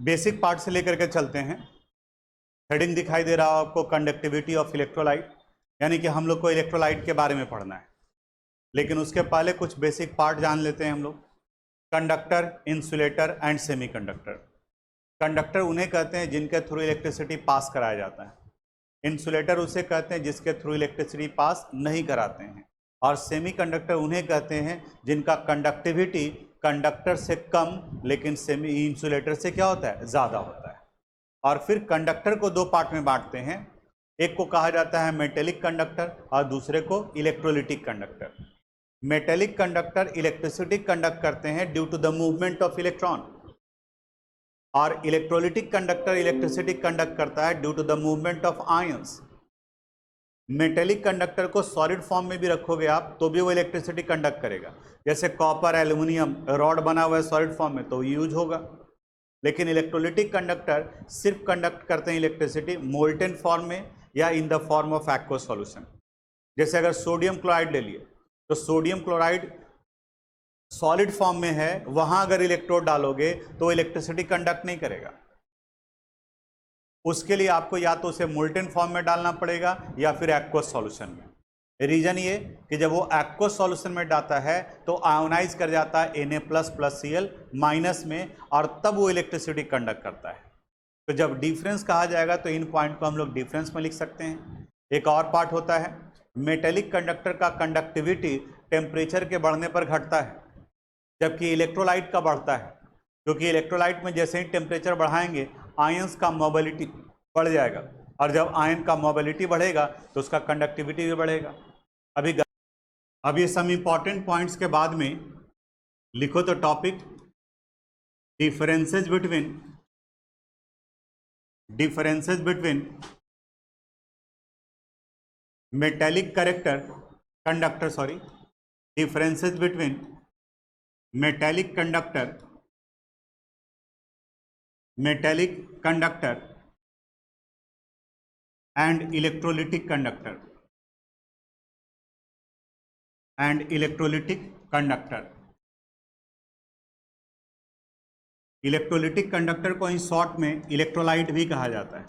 Basic part से लेकर के चलते हैं। हेडिंग दिखाई दे रहा हो आपको, कंडक्टिविटी ऑफ इलेक्ट्रोलाइट, यानी कि हम लोग को इलेक्ट्रोलाइट के बारे में पढ़ना है। लेकिन उसके पहले कुछ बेसिक पार्ट जान लेते हैं हम लोग। Conductor, insulator and semiconductor. Conductor उन्हें कहते हैं जिनके थ्रू इलेक्ट्रिसिटी पास कराया जाता है। इंसुलेटर उसे कहते हैं जिसके थ्रू इलेक्ट्रिसिटी पास नहीं कराते हैं। और सेमीकंडक्टर उन्हें कहते हैं जिनका कंडक्टिविटी कंडक्टर से कम लेकिन सेमी इंसुलेटर से क्या होता है, ज़्यादा होता है। और फिर कंडक्टर को दो पार्ट में बांटते हैं। एक को कहा जाता है मेटेलिक कंडक्टर और दूसरे को electrolytic conductor. Metallic conductor electricity conduct करते हैं due to the movement of electron, और इलेक्ट्रोलिटिक कंडक्टर इलेक्ट्रिसिटी कंडक्ट करता है due to the movement of ions. Metallic conductor को सॉलिड फॉर्म में भी रखोगे आप तो भी वो इलेक्ट्रिसिटी कंडक्ट करेगा, जैसे कॉपर, एल्यूमिनियम रॉड बना हुआ है सॉलिड फॉर्म में तो यूज होगा। लेकिन इलेक्ट्रोलिटिक कंडक्टर सिर्फ कंडक्ट करते हैं इलेक्ट्रिसिटी मोल्टेन फॉर्म में या in the form of aqueous solution. जैसे अगर सोडियम क्लोराइड ले लिए तो सोडियम क्लोराइड सॉलिड फॉर्म में है, वहां अगर इलेक्ट्रोड डालोगे तो इलेक्ट्रिसिटी कंडक्ट नहीं करेगा। उसके लिए आपको या तो उसे मोल्टेन फॉर्म में डालना पड़ेगा या फिर एक्वस सॉल्यूशन में। रीजन ये कि जब वो एक्वस सॉल्यूशन में डालता है तो आयोनाइज कर जाता है Na++Cl माइनस में, और तब वो इलेक्ट्रिसिटी कंडक्ट करता है। तो जब डिफरेंस कहा जाएगा तो इन पॉइंट को हम लोग डिफरेंस में लिख सकते हैं। एक और पार्ट होता है मेटेलिक कंडक्टर का कंडक्टिविटी टेम्परेचर के बढ़ने पर घटता है, जबकि इलेक्ट्रोलाइट का बढ़ता है, क्योंकि इलेक्ट्रोलाइट में जैसे ही टेम्परेचर बढ़ाएंगे आयंस का मोबिलिटी बढ़ जाएगा, और जब आयन का मोबिलिटी बढ़ेगा तो उसका कंडक्टिविटी भी बढ़ेगा। अब ये सम इंपॉर्टेंट पॉइंट्स के बाद में लिखो तो topic differences between metallic conductor differences between metallic conductor and electrolytic conductor electrolytic conductor को इन शॉर्ट में इलेक्ट्रोलाइट भी कहा जाता है।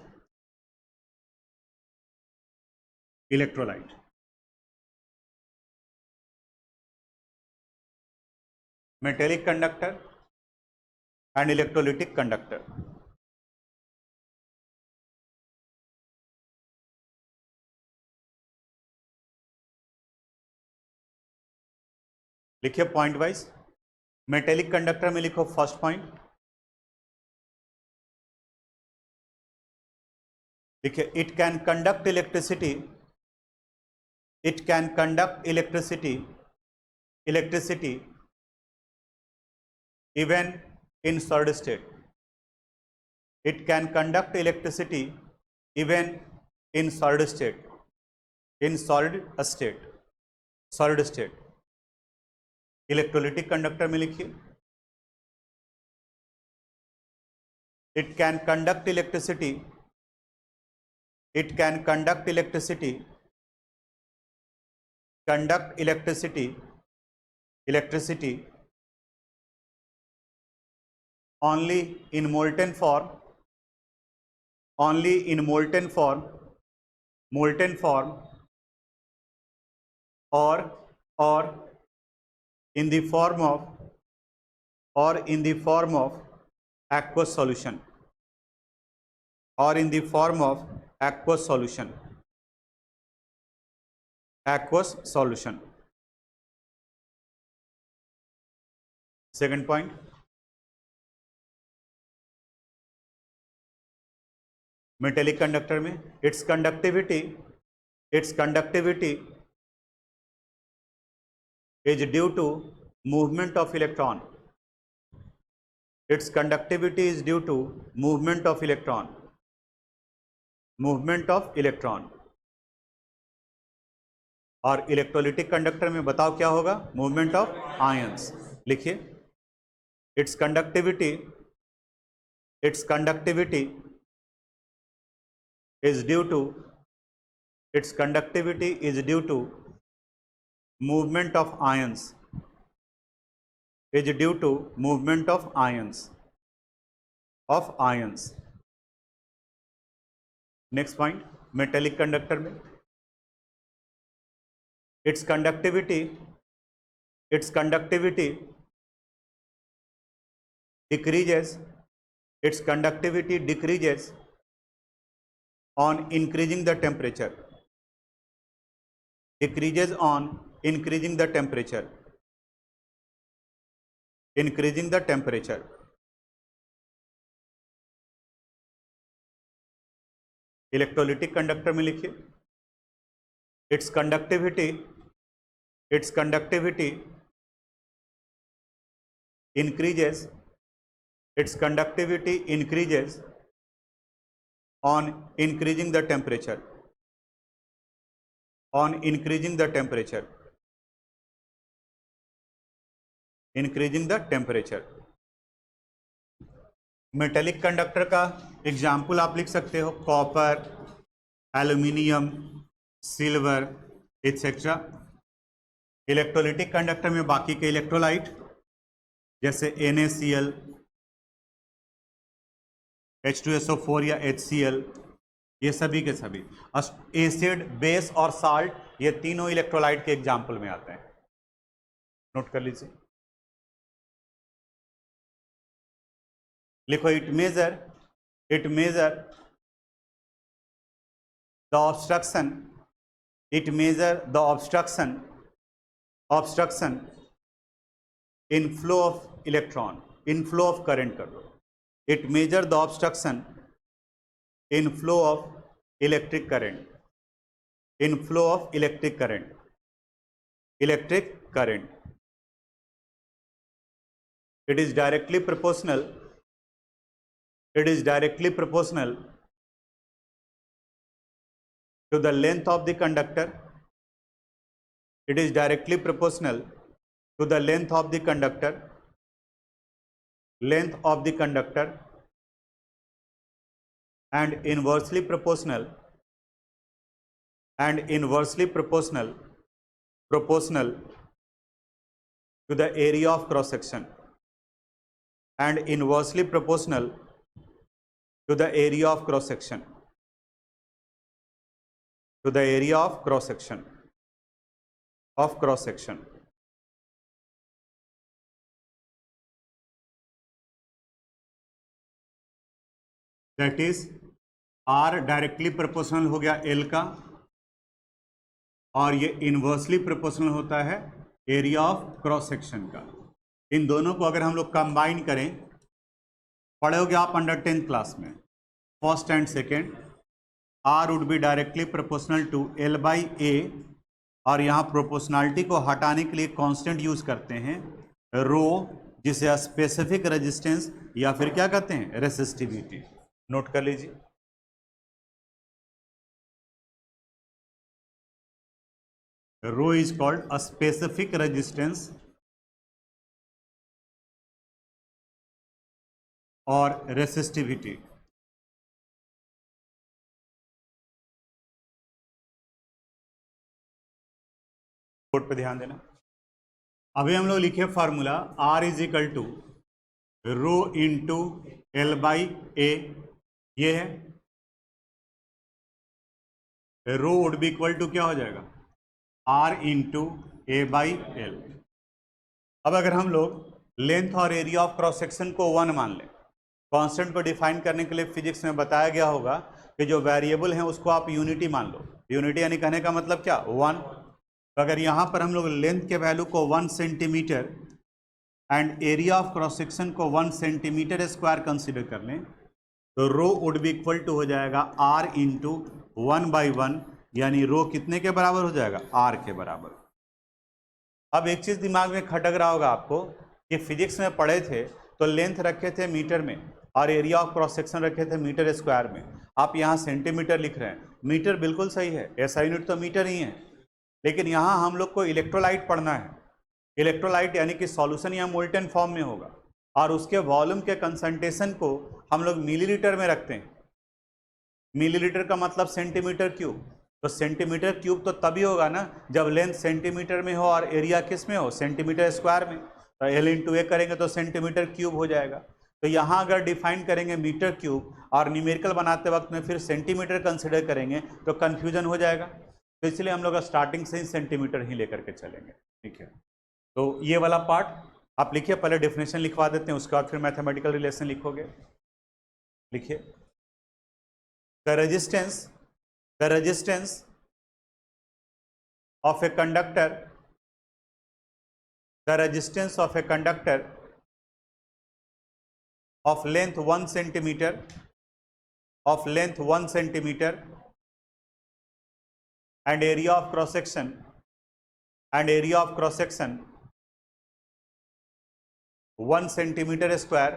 Electrolyte, metallic conductor and electrolytic conductor. लिखिए पॉइंट वाइज। मेटेलिक कंडक्टर में लिखो फर्स्ट पॉइंट, देखिए it can conduct electricity even in solid state. It can conduct electricity even in solid state. solid state electrolytic conductor में लिखिए it can conduct electricity only in molten form or in the form of aqueous solution second point, metallic conductor में its conductivity is due to movement of electron. Its conductivity is due to movement of electron. और electrolytic conductor में बताओ क्या होगा, movement of ions. लिखिए its conductivity is due to movement of ions of ions. Next point, metallic conductor में its conductivity decreases, its conductivity decreases on increasing the temperature, decreases on increasing the temperature, increasing the temperature। Electrolytic conductor में लिखिए its conductivity increases, its conductivity increases on increasing the temperature, on increasing the temperature, increasing the temperature। Metallic conductor का example आप लिख सकते हो copper, aluminium, silver etcetera. Electrolytic conductor में बाकी के इलेक्ट्रोलाइट जैसे NaCl, H2SO4 या HCl, ये सभी के सभी एसिड, बेस और साल्ट, ये तीनों इलेक्ट्रोलाइट के एग्जाम्पल में आते हैं। नोट कर लीजिए, लिखो it measure the obstruction, it measure the obstruction in flow of electron, in flow of current कर दो। it measure the obstruction in flow of electric current, in flow of electric current, it is directly proportional, to the length of the conductor, it is directly proportional to the length of the conductor, and inversely proportional to the area of cross section, and inversely proportional to the area of cross section, to the area of cross section, that is R directly proportional हो गया L का, और ये inversely proportional होता है area of cross section का। इन दोनों को अगर हम लोग कंबाइन करें, पढ़े होगे आप अंडर 10th क्लास में, first and second, R would be directly proportional to L by A, और यहाँ प्रोपोर्शनलिटी को हटाने के लिए कांस्टेंट यूज करते हैं रो, जिसे स्पेसिफिक रेजिस्टेंस या फिर क्या कहते हैं, रेसिस्टिविटी। नोट कर लीजिए, rho is called a specific resistance और रेसिस्टिविटी। कोड पे ध्यान देना। अभी हम लोग लिखे formula R is equal to rho into L by A, ये है। Rho would be equal to क्या हो जाएगा, R into A by L. अब अगर हम लोग लेंथ और एरिया ऑफ क्रॉस सेक्शन को 1 मान लें, कांस्टेंट को डिफाइन करने के लिए फिजिक्स में बताया गया होगा कि जो वेरिएबल हैं उसको आप यूनिटी मान लो। यूनिटी यानी कहने का मतलब क्या, 1। तो अगर यहाँ पर हम लोग लेंथ के वैल्यू को 1 centimetre and area of cross section को 1 सेंटीमीटर स्क्वायर कंसीडर कर लें, तो रो वुड बी इक्वल टू हो जाएगा R इंटू 1/1, यानी रो कितने के बराबर हो जाएगा, R के बराबर। अब एक चीज़ दिमाग में खटक रहा होगा आपको कि फिजिक्स में पढ़े थे तो लेंथ रखे थे मीटर में और एरिया ऑफ क्रॉस सेक्शन रखे थे मीटर स्क्वायर में, आप यहाँ सेंटीमीटर लिख रहे हैं। मीटर बिल्कुल सही है, ऐसा यूनिट तो मीटर ही है, लेकिन यहाँ हम लोग को इलेक्ट्रोलाइट पढ़ना है। इलेक्ट्रोलाइट यानी कि सॉल्यूशन या मोल्टेन फॉर्म में होगा, और उसके वॉल्यूम के कंसंट्रेशन को हम लोग मिलीलीटर में रखते हैं। मिलीलीटर का मतलब सेंटीमीटर क्यूब, तो सेंटीमीटर क्यूब तो तभी होगा ना जब लेंथ सेंटीमीटर में हो और एरिया किस में हो, सेंटीमीटर स्क्वायर में। तो L इंटू ए करेंगे तो सेंटीमीटर क्यूब हो जाएगा। तो यहाँ अगर डिफाइन करेंगे मीटर क्यूब और न्यूमेरिकल बनाते वक्त में फिर सेंटीमीटर कंसिडर करेंगे तो कन्फ्यूजन हो जाएगा, तो इसलिए हम लोग स्टार्टिंग से ही सेंटीमीटर ही लेकर के चलेंगे। ठीक है, तो ये वाला पार्ट आप लिखिए, पहले डेफिनेशन लिखवा देते हैं, उसके बाद फिर मैथमेटिकल रिलेशन लिखोगे। लिखिए, the resistance of a conductor, the resistance of a conductor of length 1 centimeter, and area of cross section, 1 centimeter square,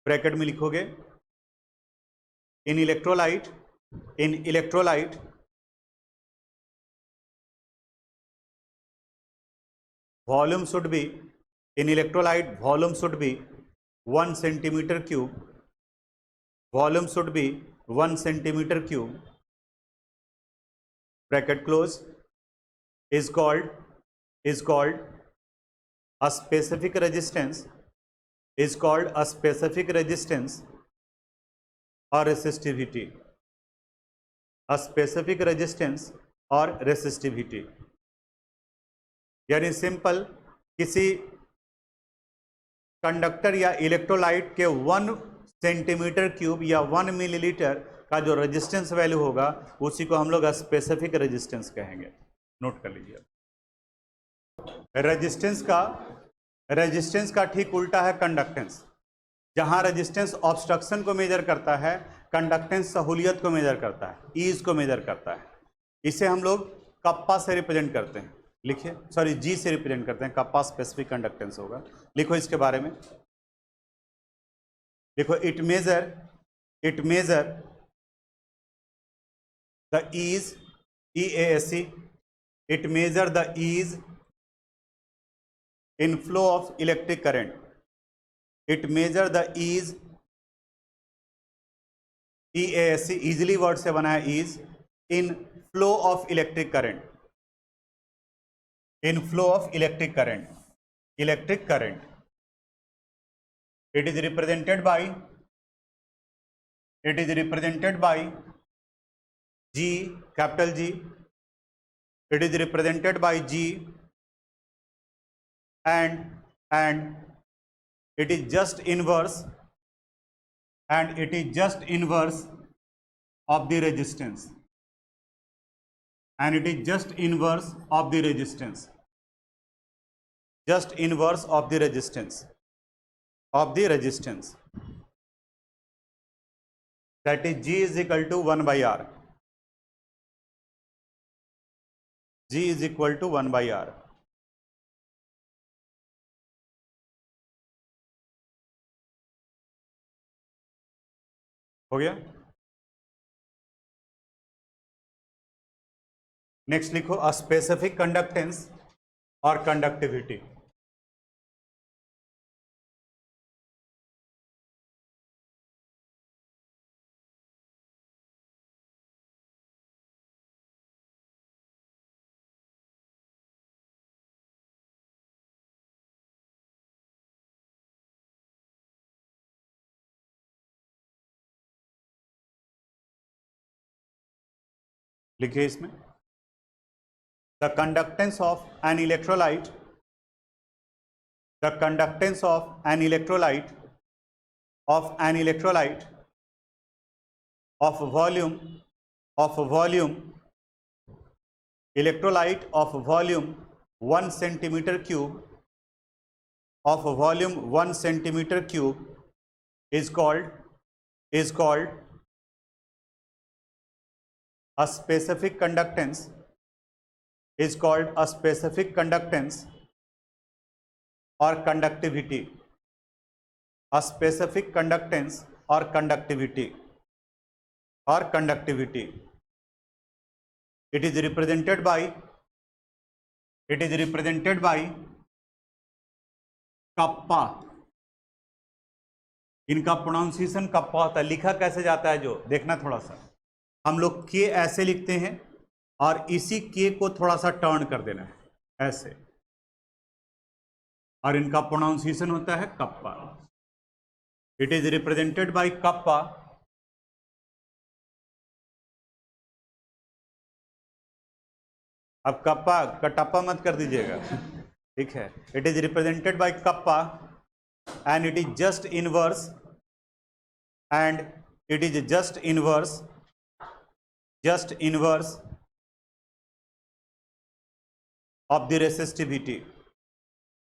bracket में लिखोगे, in electrolyte volume should be 1 centimeter cube, bracket close, is called a specific resistance, or resistivity, यानी simple, किसी conductor या electrolyte के 1 centimetre cube या 1 millilitre का जो resistance value होगा उसी को हम लोग स्पेसिफिक रेजिस्टेंस कहेंगे। नोट कर लीजिए। रेजिस्टेंस का ठीक उल्टा है कंडक्टेंस। जहां रेजिस्टेंस ऑब्स्ट्रक्शन को मेजर करता है, कंडक्टेंस सहूलियत को मेजर करता है, ईज को मेजर करता है। इसे हम लोग कप्पा से रिप्रेजेंट करते हैं। लिखिए, सॉरी, जी से रिप्रेजेंट करते हैं, कप्पा स्पेसिफिक कंडक्टेंस होगा। लिखो इसके बारे में, लिखो, it measure the ease, EASE, it measure the ease in flow of electric current, it measure the ease, EASE easily word से बना है ease, in flow of electric current, in flow of electric current, it is represented by G, capital G, it is represented by G, and it is just inverse, of the resistance, and it is just inverse of the resistance, that is G is equal to 1 by R, हो गया। Next लिखो, अ specific conductance और conductivity. लिखिए इसमें, the conductance of an electrolyte of volume 1 centimeter cube, is called a specific conductance, or conductivity, it is represented by kappa. इनका pronunciation kappa होता है। लिखा कैसे जाता है जो देखना, थोड़ा सा हम लोग के ऐसे लिखते हैं और इसी के को थोड़ा सा टर्न कर देना है ऐसे, और इनका प्रोनाउंसिएशन होता है kappa. It is represented by kappa. अब कप्पा कटप्पा मत कर दीजिएगा, ठीक है। It is represented by kappa and it is just inverse and it is just inverse of the resistivity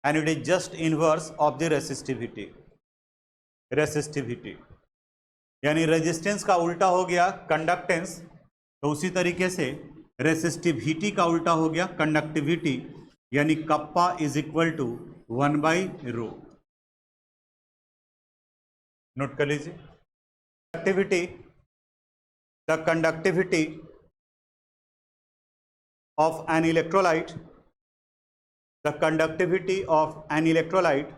and it is just inverse of the resistivity यानी resistance का उल्टा हो गया कंडक्टेंस, तो उसी तरीके से रेसिस्टिविटी का उल्टा हो गया कंडक्टिविटी, यानी kappa is equal to 1/ρ। Note कर लीजिए, the conductivity of an electrolyte, the conductivity of an electrolyte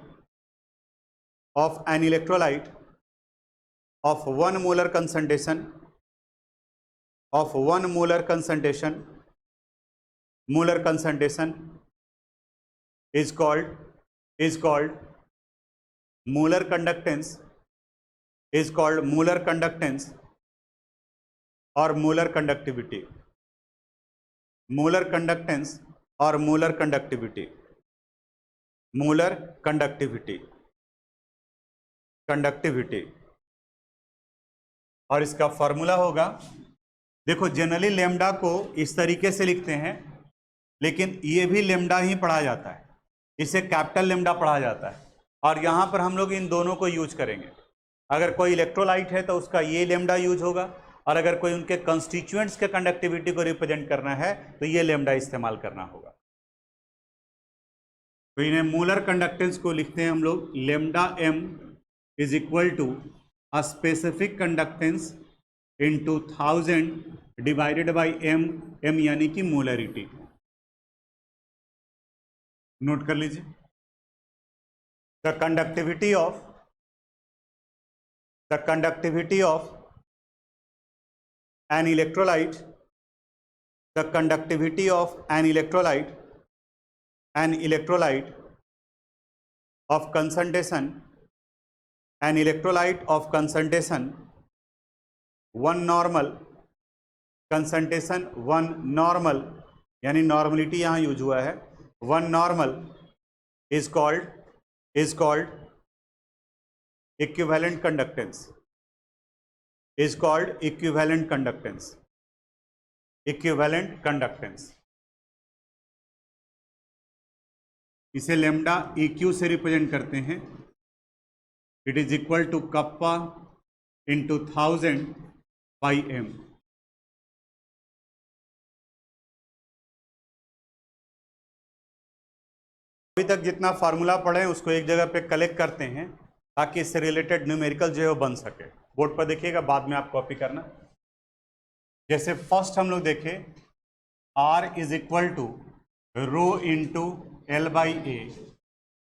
of 1 molar concentration is called molar conductance, is called molar conductance or molar conductivity, molar conductance or molar conductivity, molar conductivity। और इसका formula होगा, देखो generally lambda को इस तरीके से लिखते हैं, लेकिन ये भी लेमडा ही पढ़ा जाता है, इसे कैपिटल लेमडा पढ़ा जाता है, और यहाँ पर हम लोग इन दोनों को यूज करेंगे। अगर कोई इलेक्ट्रोलाइट है तो उसका ये लेमडा यूज होगा, और अगर कोई उनके कंस्टिट्यूएंट्स के कंडक्टिविटी को रिप्रेजेंट करना है तो ये लेमडा इस्तेमाल करना होगा। तो इन्हें मोलर कंडक्टेंस को लिखते हैं हम लोग, lambda m is equal to a specific conductance into 1000 divided by m यानी कि मोलरिटी। नोट कर लीजिए, the conductivity of an electrolyte, the conductivity of an electrolyte of concentration, an electrolyte of concentration 1 normal, concentration 1 normal, यानी normality यहाँ use हुआ है, 1 normal is called equivalent conductance, is called equivalent conductance। इसे lambda EQ से represent करते हैं। It is equal to kappa into 1000 by m। अभी तक जितना फार्मूला पढ़े हैं उसको एक जगह पे कलेक्ट करते हैं ताकि इससे रिलेटेड न्यूमेरिकल जो है वो बन सके। बोर्ड पर देखिएगा, बाद में आप कॉपी करना। जैसे फर्स्ट हम लोग देखें, R is equal to rho into L by A,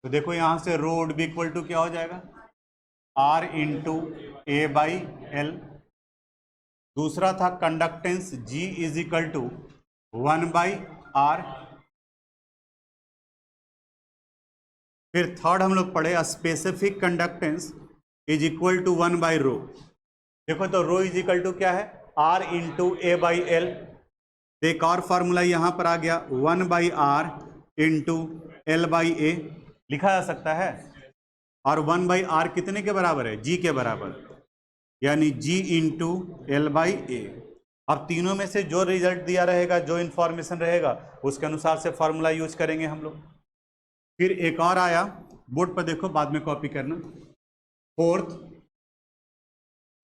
तो देखो यहाँ से rho would be equal to क्या हो जाएगा, R into A by L. दूसरा था conductance G is equal to 1/r। फिर थर्ड हम लोग पढ़े specific conductance is equal to 1/ρ। देखो तो रो इज इक्वल टू क्या है, R into A by L. एक और फार्मूला यहाँ पर आ गया 1/r इंटू एल बाई ए लिखा जा सकता है, और 1/r कितने के बराबर है, G के बराबर, यानी G इंटू एल बाई ए। अब तीनों में से जो रिजल्ट दिया रहेगा, जो इंफॉर्मेशन रहेगा, उसके अनुसार से फार्मूला यूज करेंगे हम लोग। फिर एक और आया, बोर्ड पर देखो, बाद में कॉपी करना। Fourth,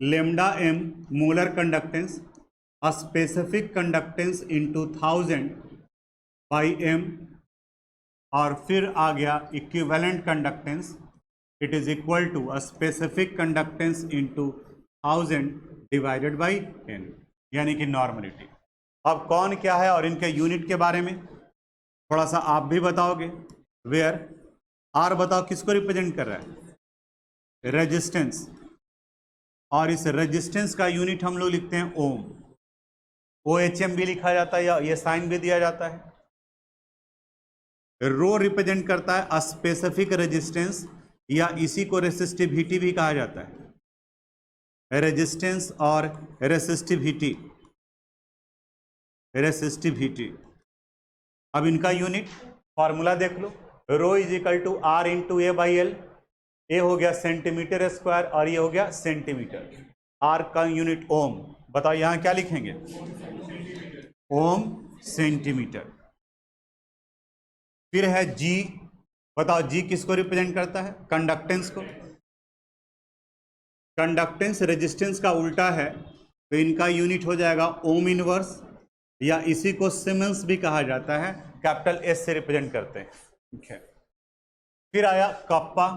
lambda m molar conductance, a specific conductance into 1000 by m। और फिर आ गया equivalent conductance, it is equal to a specific conductance into 1000 divided by n, यानी कि नॉर्मलिटी। अब कौन क्या है और इनके यूनिट के बारे में थोड़ा सा आप भी बताओगे। वेयर R बताओ किसको रिप्रेजेंट कर रहा है, रेजिस्टेंस, और इस रेजिस्टेंस का यूनिट हम लोग लिखते हैं ओम। OHM भी लिखा जाता है, या ये साइन भी दिया जाता है। रो रिप्रेजेंट करता है स्पेसिफिक रेजिस्टेंस, या इसी को रेसिस्टिविटी भी कहा जाता है। रेजिस्टेंस और रेसिस्टिविटी, रेसिस्टिविटी। अब इनका यूनिट फॉर्मूला देख लो, rho is equal to R into A by L. A हो गया सेंटीमीटर स्क्वायर और ये हो गया सेंटीमीटर। आर का यूनिट ओम, बताओ यहां क्या लिखेंगे, ओम सेंटीमीटर। फिर है जी, बताओ जी किसको रिप्रेजेंट करता है, कंडक्टेंस को। कंडक्टेंस रेजिस्टेंस का उल्टा है, तो इनका यूनिट हो जाएगा ओम इनवर्स, या इसी को सीमेंस भी कहा जाता है, कैपिटल एस से रिप्रेजेंट करते हैं। ठीक है। फिर आया कप्पा,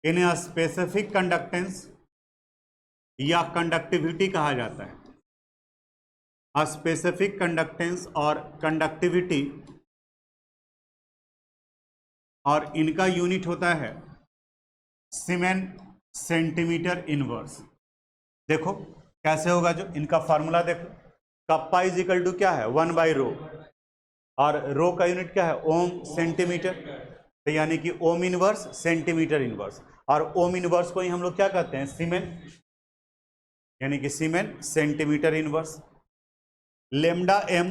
इन्हें स्पेसिफिक कंडक्टेंस या कंडक्टिविटी कहा जाता है। स्पेसिफिक कंडक्टेंस और कंडक्टिविटी, और इनका यूनिट होता है सीमेन सेंटीमीटर इनवर्स। देखो कैसे होगा, जो इनका फॉर्मूला देखो, कप्पा इज इक्वल टू क्या है 1 बाई रो, और रो का यूनिट क्या है ओम सेंटीमीटर, तो यानी कि ओम इनवर्स सेंटीमीटर इनवर्स, और ओम इनवर्स को ही हम लोग क्या कहते हैं सीमेन, यानी कि siemens centimetre inverse. Lambda M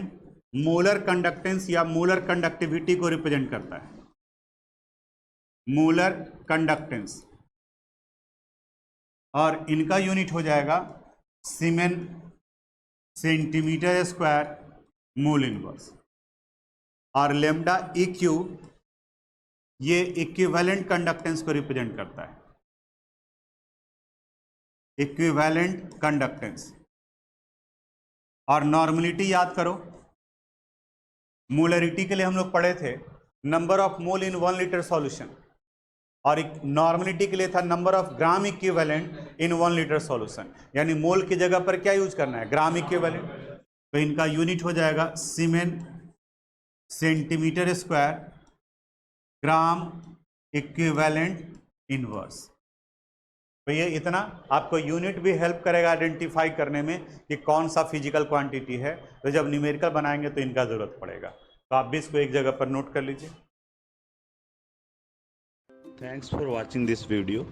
molar conductance या मोलर कंडक्टिविटी को रिप्रेजेंट करता है, मोलर कंडक्टेंस, और इनका यूनिट हो जाएगा siemens centimetre square mole inverse. और लेमडा ई क्यू ये इक्विवेलेंट कंडक्टेंस को रिप्रेजेंट करता है, इक्विवेलेंट कंडक्टेंस। और नॉर्मलिटी याद करो, मोलरिटी के लिए हम लोग पढ़े थे number of mole in 1 litre solution, और नॉर्मलिटी के लिए था number of gram equivalent in 1 litre solution, यानी मोल की जगह पर क्या यूज करना है, ग्राम इक्विवेलेंट। तो इनका यूनिट हो जाएगा siemens centimetre square gram equivalent inverse. तो ये इतना आपको यूनिट भी हेल्प करेगा आइडेंटिफाई करने में कि कौन सा फिजिकल क्वांटिटी है, तो जब न्यूमेरिकल बनाएंगे तो इनका जरूरत पड़ेगा। तो आप भी इसको एक जगह पर नोट कर लीजिए। Thanks for watching this video.